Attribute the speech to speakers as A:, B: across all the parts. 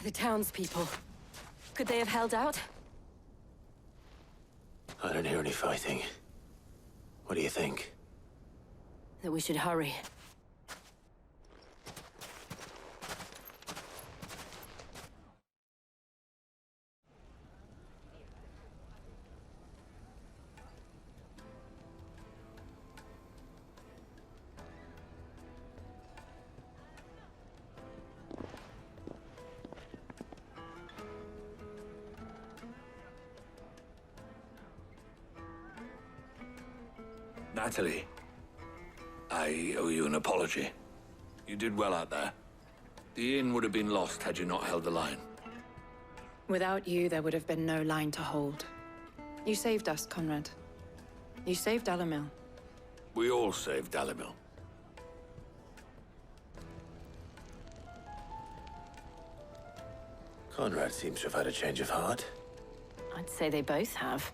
A: The townspeople. Could they have held out?
B: I don't hear any fighting. What do you think?
A: That we should hurry.
C: Natalie, I owe you an apology. You did well out there. The inn would have been lost had you not held the line.
D: Without you, there would have been no line to hold. You saved us, Conrad. You saved Alamil.
C: We all saved Alamil.
B: Conrad seems to have had a change of heart.
A: I'd say they both have.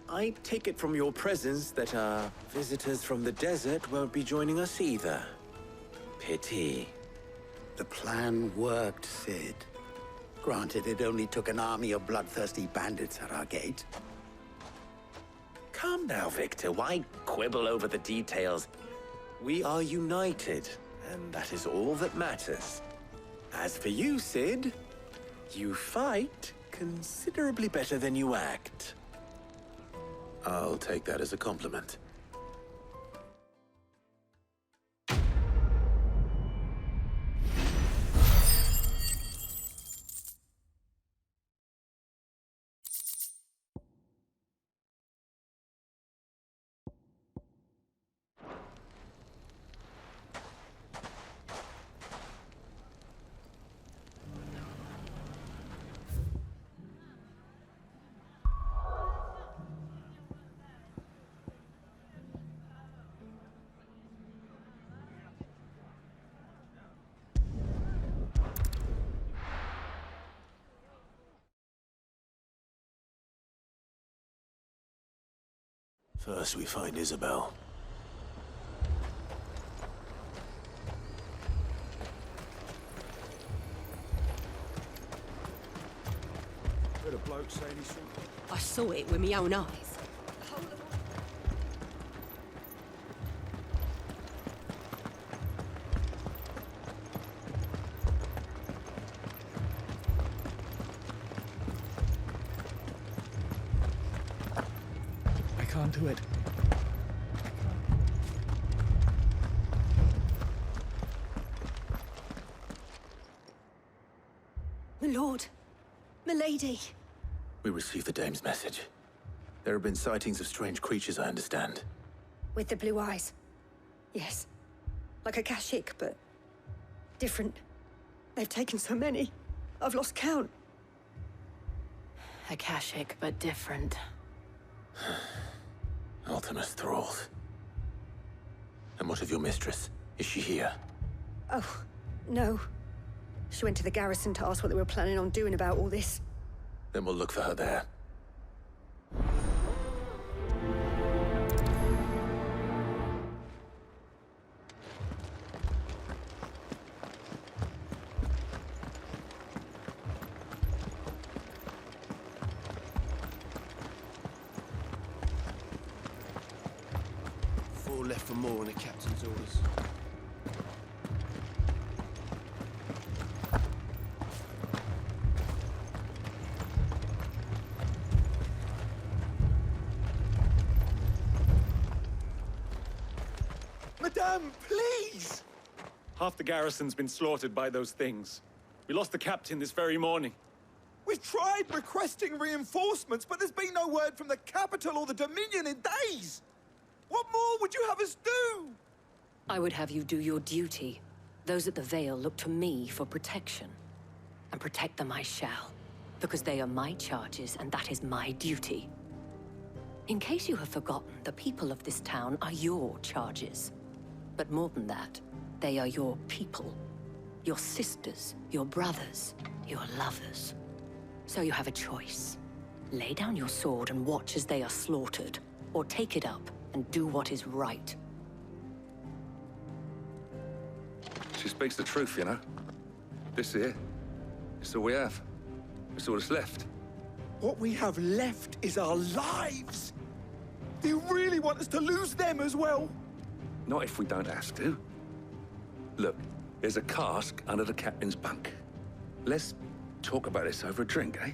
B: I take it from your presence that our visitors from the desert won't be joining us either. Pity.
E: The plan worked, Sid. Granted, it only took an army of bloodthirsty bandits at our gate.
B: Calm now, Victor. Why quibble over the details? We are united, and that is all that matters. As for you, Sid, you fight considerably better than you act. I'll take that as a compliment. First, we find Isabel.
F: Heard a bloke saying he saw...
A: I saw it with my own eyes.
F: I can't do it.
A: My lord. Milady.
B: We received the dame's message. There have been sightings of strange creatures, I understand.
G: With the blue eyes. Yes. Like a Kashik, but different. They've taken so many. I've lost count.
A: Akashic, but different.
B: Ultimus thralls. And what of your mistress? Is she here?
G: Oh, no. She went to the garrison to ask what they were planning on doing about all this.
B: Then we'll look for her there.
F: Four left for more on the captain's orders.
H: Madame, please! Half the garrison's been slaughtered by those things. We lost the captain this very morning.
F: We've tried requesting reinforcements, but there's been no word from the capital or the Dominion in days! What more would you have us do?
A: I would have you do your duty. Those at the Vale look to me for protection. And protect them I shall. Because they are my charges, and that is my duty. In case you have forgotten, the people of this town are your charges. But more than that, they are your people. Your sisters, your brothers, your lovers. So you have a choice. Lay down your sword and watch as they are slaughtered, or take it up and do what is right.
C: She speaks the truth, you know. This here, It's all we have. It's all that's left.
F: What we have left is our lives! Do you really want us to lose them as well?
C: Not if we don't have to. Look, there's a cask under the captain's bunk. Let's talk about this over a drink, eh?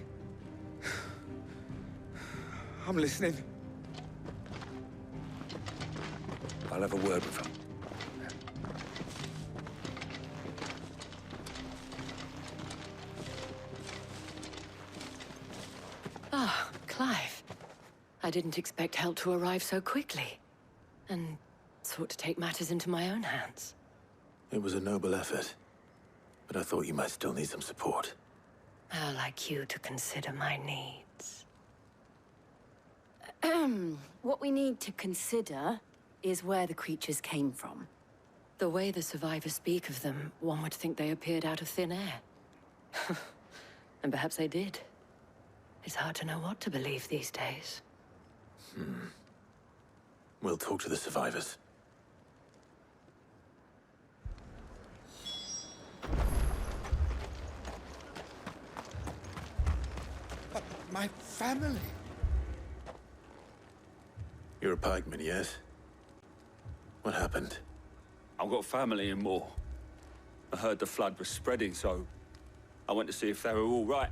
F: I'm listening.
C: I'll have a word with him.
A: Ah, Clive. I didn't expect help to arrive so quickly. And sought to take matters into my own hands.
B: It was a noble effort, but I thought you might still need some support.
A: I'd like you to consider my needs.
I: What we need to consider is where the creatures came from.
A: The way the survivors speak of them, one would think they appeared out of thin air. And perhaps they did. It's hard to know what to believe these days.
B: We'll talk to the survivors.
F: But my family...
B: You're a pikeman, yes? What happened?
J: I've got family in Moor. I heard the flood was spreading, so I went to see if they were all right.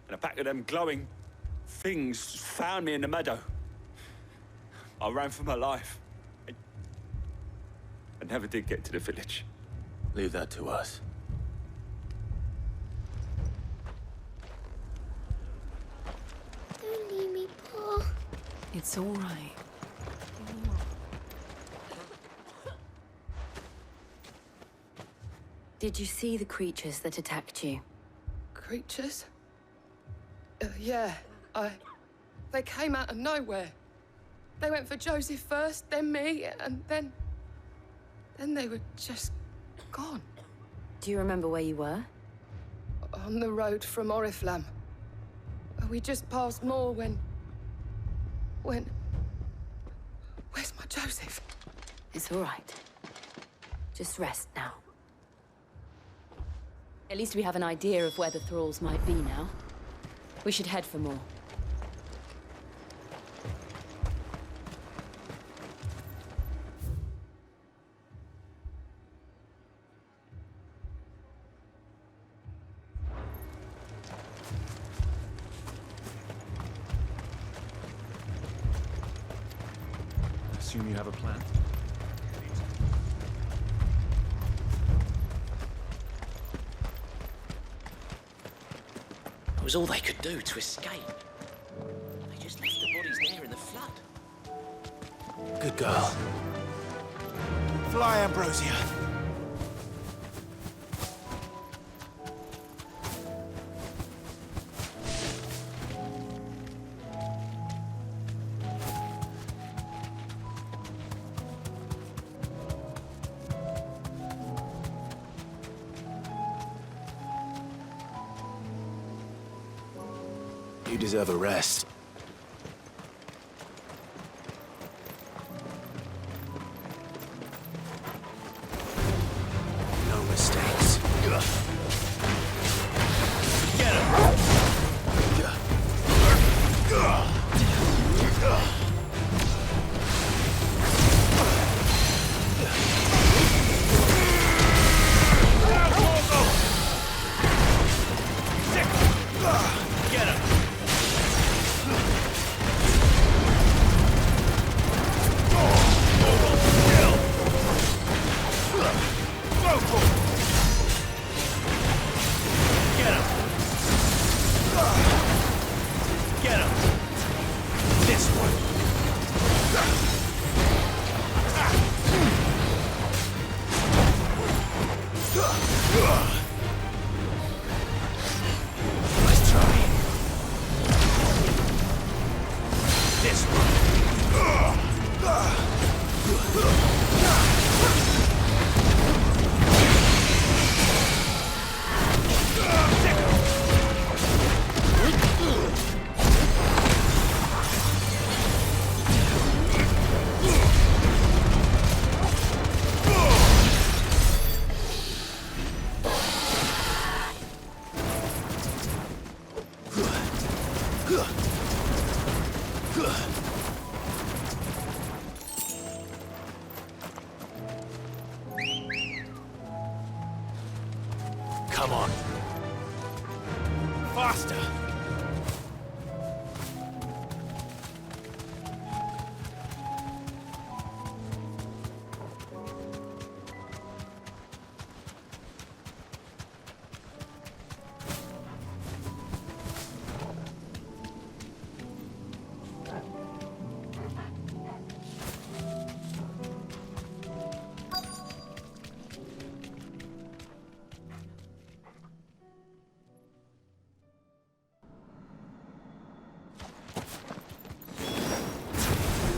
J: And a pack of them glowing things found me in the meadow. I ran for my life. I never did get to the village.
B: Leave that to us.
K: Don't leave me, Paul.
I: It's all right. Did you see the creatures that attacked you?
L: Creatures? Yeah, They came out of nowhere. They went for Joseph first, then me, and then they were just gone.
I: Do you remember where you were?
L: On the road from Oriflamme. We just passed Moor when... Where's my Joseph?
I: It's all right. Just rest now. At least we have an idea of where the thralls might be now. We should head for more.
H: Assume you have a plan?
M: It was all they could do to escape. They just left the bodies there in the flood.
B: Good girl.
F: Fly, Ambrosia.
B: You deserve a rest. No mistakes. Get him! Get him! Come on. Faster!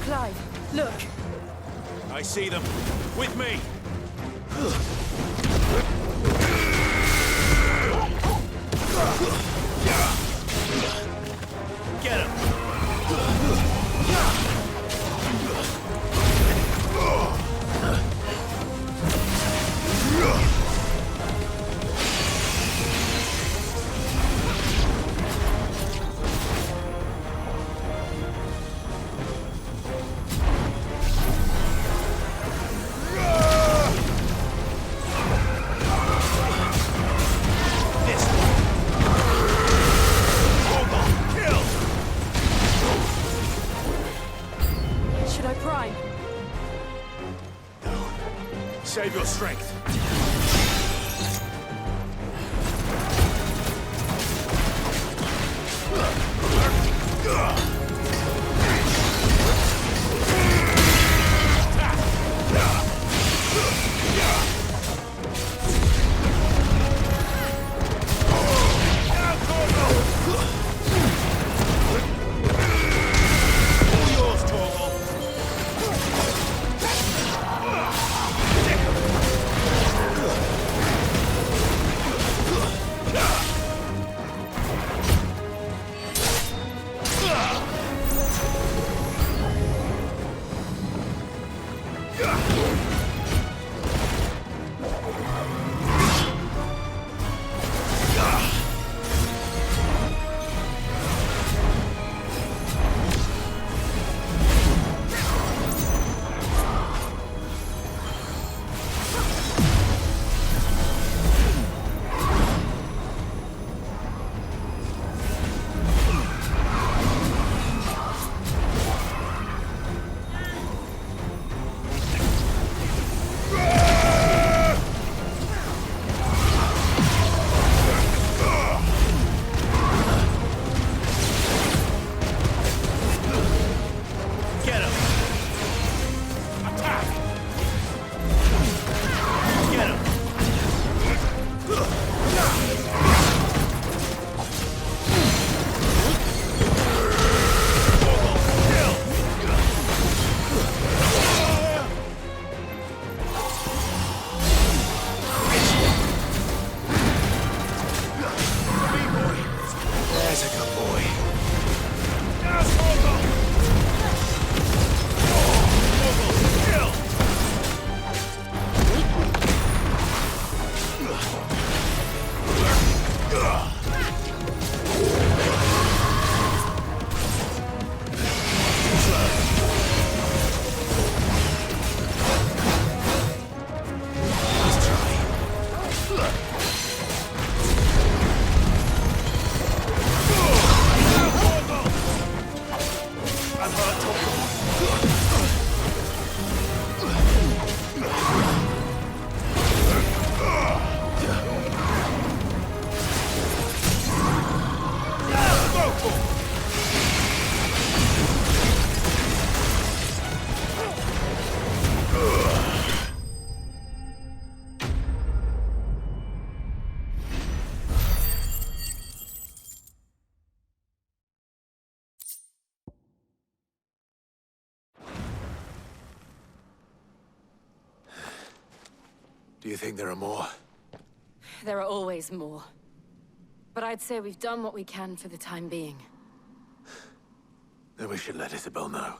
D: Clive, look!
B: I see them. With me! Get him!
D: Should I prime?
B: Save your strength. Do you think there are more?
I: There are always more. But I'd say we've done what we can for the time being.
B: Then we should let Isabel know.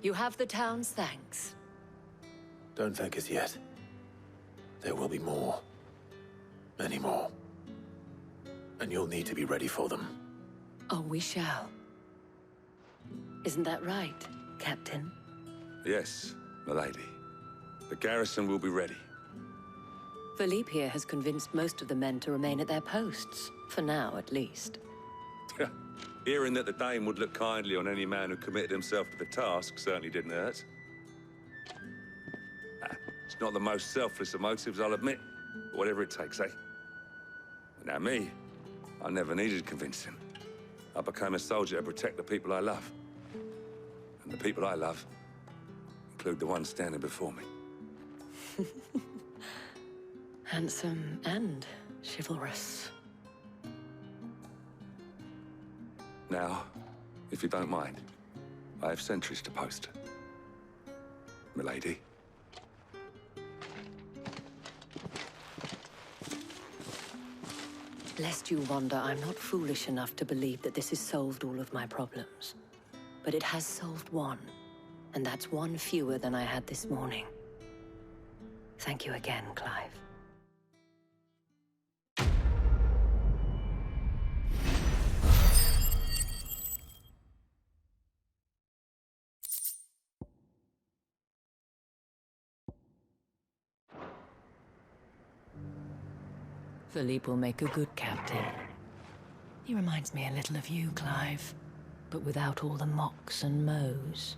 A: You have the town's thanks.
B: Don't thank us yet. There will be more. Many more. And you'll need to be ready for them.
A: Oh, we shall. Isn't that right, Captain?
C: Yes, milady. The garrison will be ready.
A: Philippe here has convinced most of the men to remain at their posts. For now, at least.
C: Hearing that the Dane would look kindly on any man who committed himself to the task certainly didn't hurt. It's not the most selfless of motives, I'll admit. But whatever it takes, eh? Now me, I never needed convincing. I became a soldier to protect the people I love. And the people I love include the ones standing before me.
A: Handsome and chivalrous.
C: Now, if you don't mind, I have sentries to post. Milady.
A: Lest you wonder, I'm not foolish enough to believe that this has solved all of my problems. But it has solved one, and that's one fewer than I had this morning. Thank you again, Clive. Philippe will make a good captain. He reminds me a little of you, Clive, but without all the mocks and mows.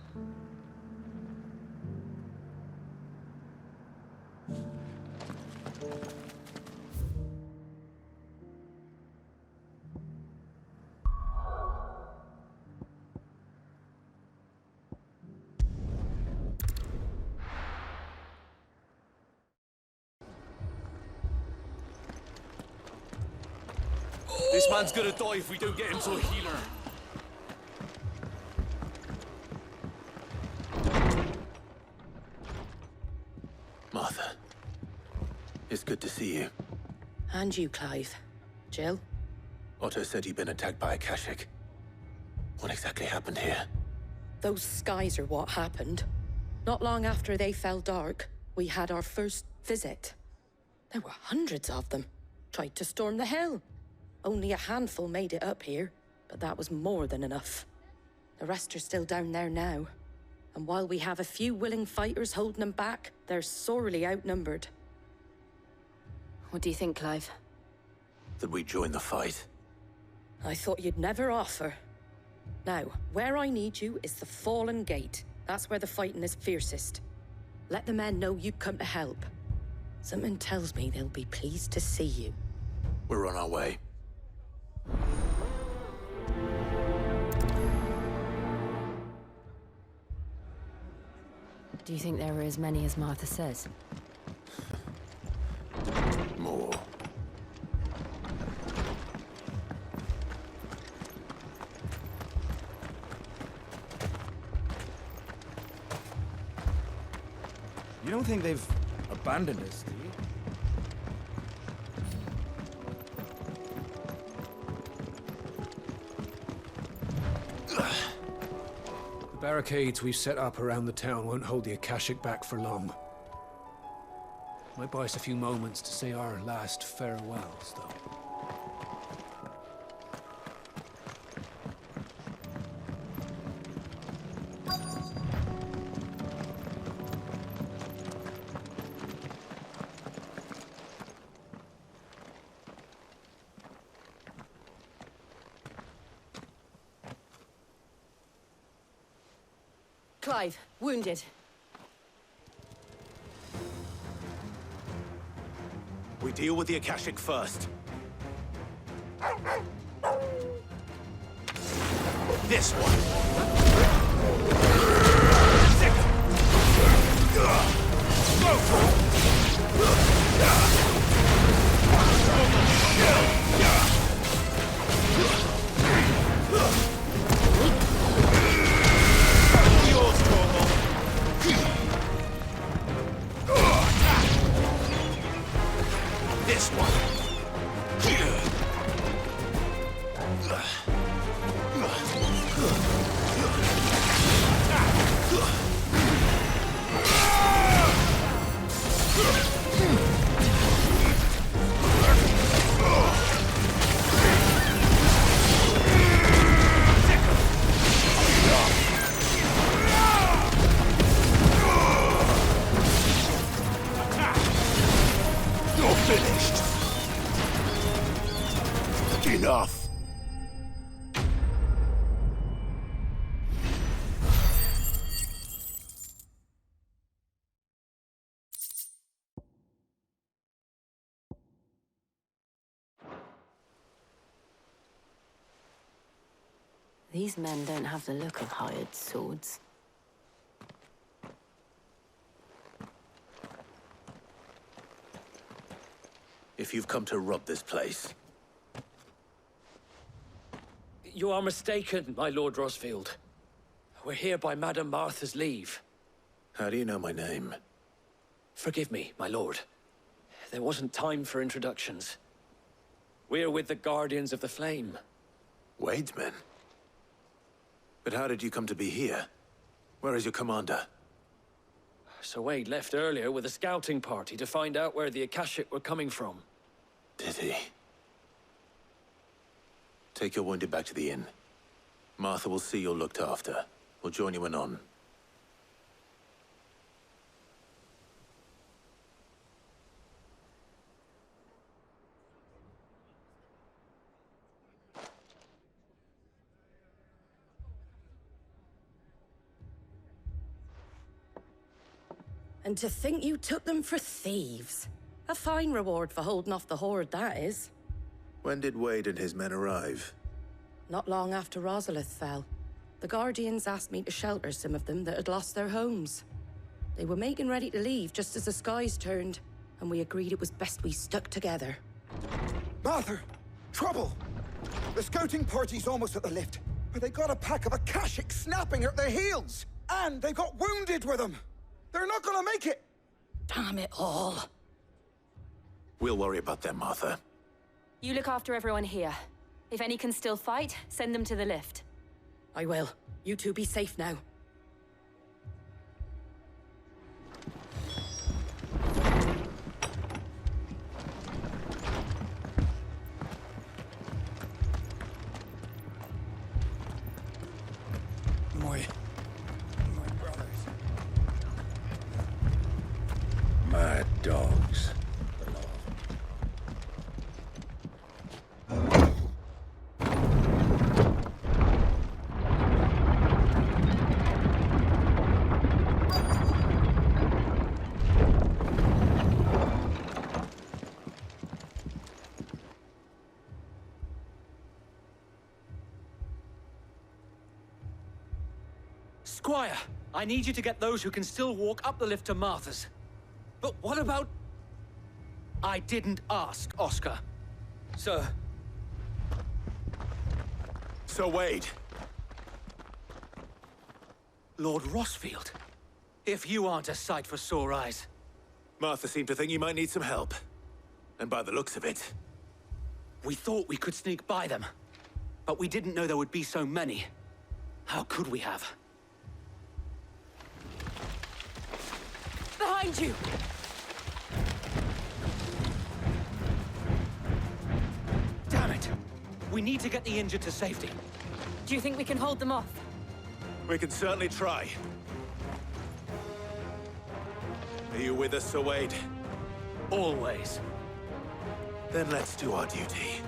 K: This man's gonna die if we don't get him to a healer.
B: Martha, it's good to see you.
G: And you, Clive. Jill?
B: Otto said you'd been attacked by a Kashik. What exactly happened here?
G: Those skies are what happened. Not long after they fell dark, we had our first visit. There were hundreds of them. Tried to storm the hill. Only a handful made it up here, but that was more than enough. The rest are still down there now. And while we have a few willing fighters holding them back, they're sorely outnumbered.
I: What do you think, Clive?
B: That we join the fight.
G: I thought you'd never offer. Now, where I need you is the Fallen Gate. That's where the fighting is fiercest. Let the men know you've come to help. Something tells me they'll be pleased to see you.
B: We're on our way.
I: Do you think there are as many as Martha says?
B: More.
F: You don't think they've abandoned us, do you?
N: The barricades we've set up around the town won't hold the Akashic back for long. Might buy us a few moments to say our last farewells, though.
I: Clive, wounded.
K: We deal with the Akashic first. This one! This one!
I: These men don't have the look of hired swords.
K: If you've come to rob this place.
M: You are mistaken, my Lord Rosfield. We're here by Madame Martha's leave.
K: How do you know my name?
M: Forgive me, my lord. There wasn't time for introductions. We're with the Guardians of the Flame.
K: Wade's men? But how did you come to be here? Where is your commander?
M: Sir Wade left earlier with a scouting party to find out where the Akashic were coming from.
K: Did he? Take your wounded back to the inn. Martha will see you're looked after. We'll join you anon.
G: And to think you took them for thieves. A fine reward for holding off the horde, that is.
K: When did Wade and his men arrive?
G: Not long after Rosalith fell. The Guardians asked me to shelter some of them that had lost their homes. They were making ready to leave just as the skies turned, and we agreed it was best we stuck together.
F: Martha! Trouble! The scouting party's almost at the lift, but they got a pack of Akashic snapping at their heels! And they got wounded with them! They're not gonna make it!
G: Damn it all.
K: We'll worry about them, Martha.
I: You look after everyone here. If any can still fight, send them to the lift.
G: I will. You two be safe now.
F: My brothers.
C: Mad dogs.
M: Squire, I need you to get those who can still walk up the lift to Martha's. But what about... I didn't ask, Oscar. Sir.
K: Sir Wade.
M: Lord Rosfield. If you aren't a sight for sore eyes.
K: Martha seemed to think you might need some help. And by the looks of it...
M: We thought we could sneak by them. But we didn't know there would be so many. How could we have?
I: Behind you!
M: Damn it! We need to get the injured to safety.
I: Do you think we can hold them off?
K: We can certainly try. Are you with us, Sir Wade?
M: Always.
K: Then let's do our duty.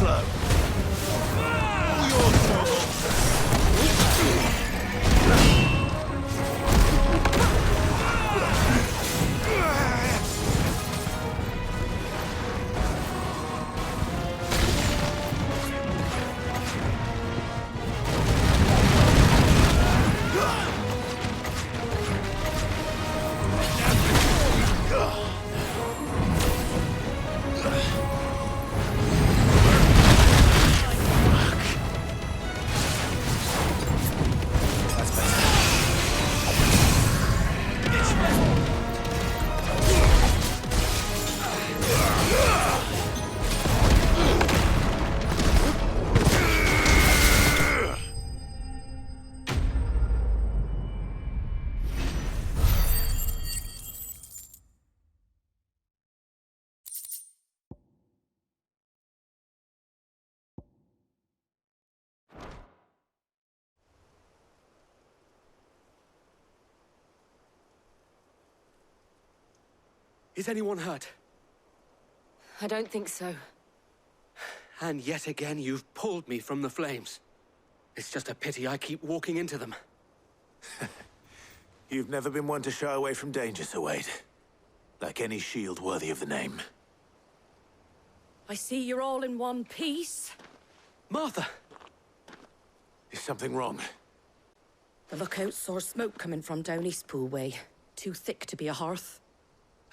K: slow. All yours, Torgal.
O: Is anyone hurt?
I: I don't think so.
O: And yet again, you've pulled me from the flames. It's just a pity I keep walking into them.
K: You've never been one to shy away from danger, Sir Wade. Like any shield worthy of the name.
G: I see you're all in one piece.
O: Martha!
K: Is something wrong?
G: The lookout saw smoke coming from down Eastpool way. Too thick to be a hearth.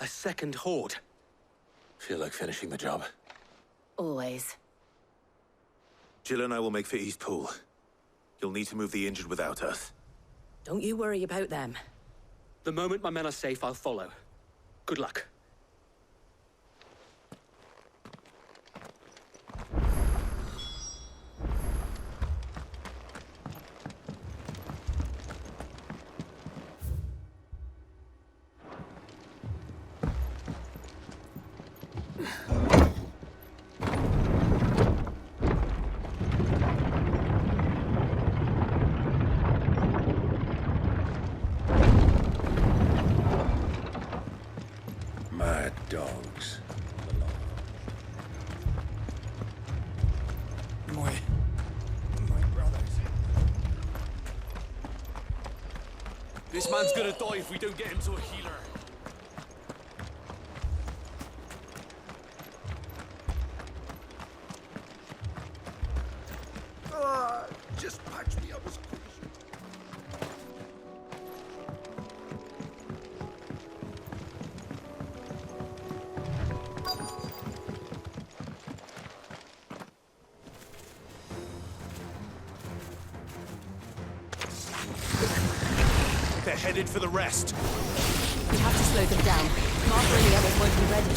O: A second horde.
K: Feel like finishing the job.
I: Always.
K: Jill and I will make for Eastpool. You'll need to move the injured without us.
G: Don't you worry about them.
O: The moment my men are safe, I'll follow. Good luck.
C: Mad dogs.
F: My brothers.
P: This man's gonna die if we don't get him to a healer.
F: Just patch me up as quick as you
K: They're headed for the rest.
A: We have to slow them down. Martha and the others won't be ready.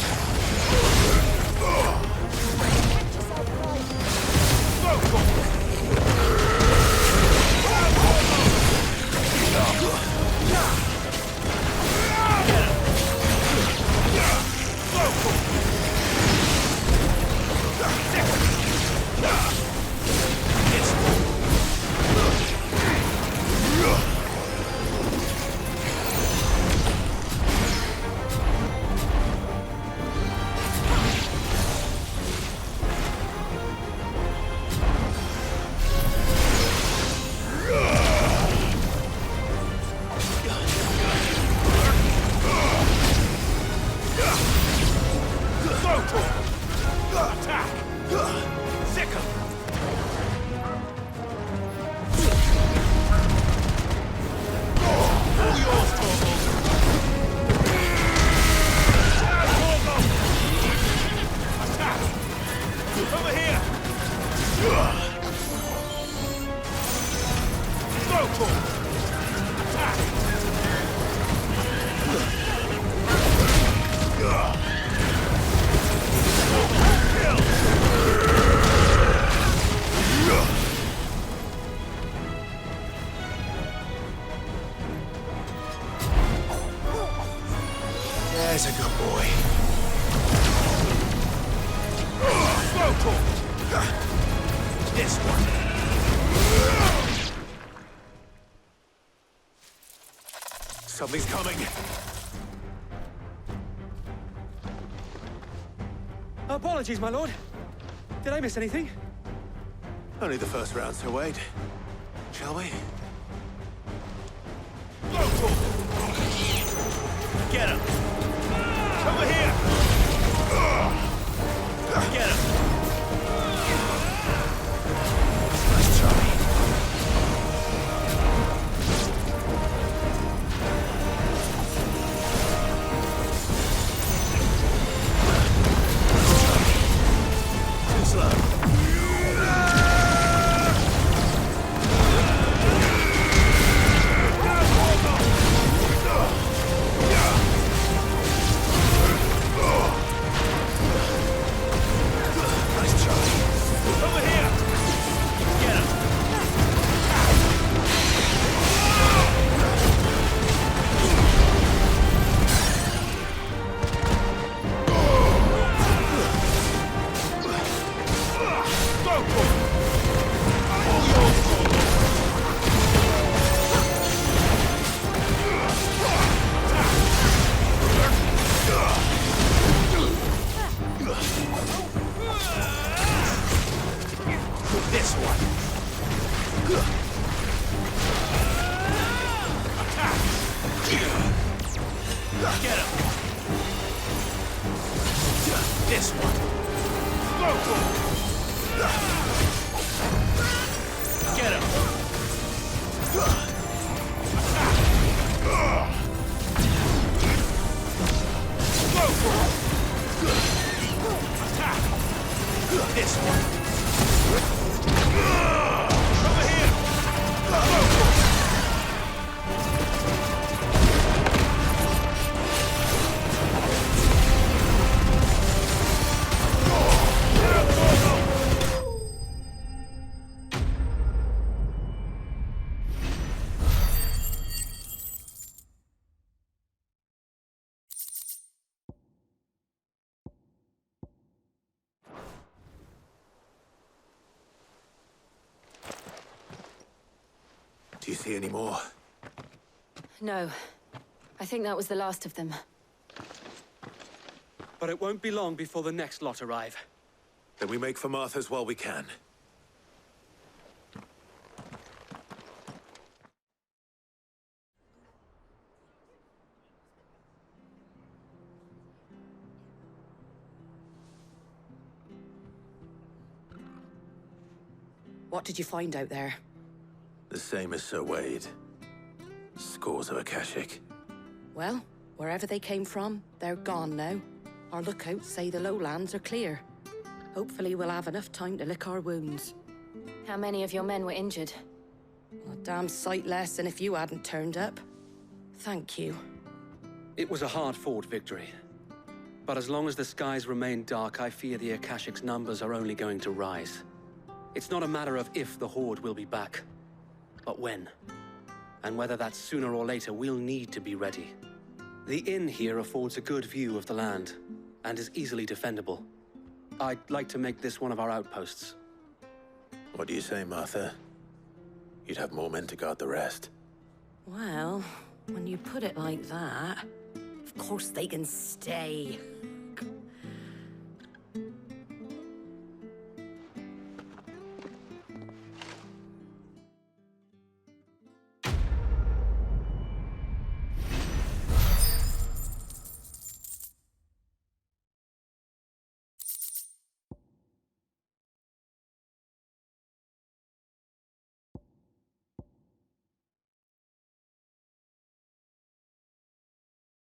K: There's a good boy. This one. Something's coming.
O: Apologies, my lord. Did I miss anything?
K: Only the first round, Sir Wade. Shall we?
P: Get him! Over here! Get him!
K: Nice try. Too slow.
P: This one. Attack! Get him! This one. Go for it! Get him! Attack! Go for it! Attack! This one. Over here! Go!
K: Do you see any more?
I: No. I think that was the last of them.
O: But it won't be long before the next lot arrive.
K: Then we make for Martha's while we can.
G: What did you find out there?
K: The same as Sir Wade. Scores of Akashic.
G: Well, wherever they came from, they're gone now. Our lookouts say the lowlands are clear. Hopefully we'll have enough time to lick our wounds.
I: How many of your men were injured?
G: A damn sight less than if you hadn't turned up. Thank you.
O: It was a hard-fought victory. But as long as the skies remain dark, I fear the Akashic's numbers are only going to rise. It's not a matter of if the Horde will be back, but when. And whether that's sooner or later, we'll need to be ready. The inn here affords a good view of the land, and is easily defendable. I'd like to make this one of our outposts.
K: What do you say, Martha? You'd have more men to guard the rest.
G: Well, when you put it like that, of course they can stay.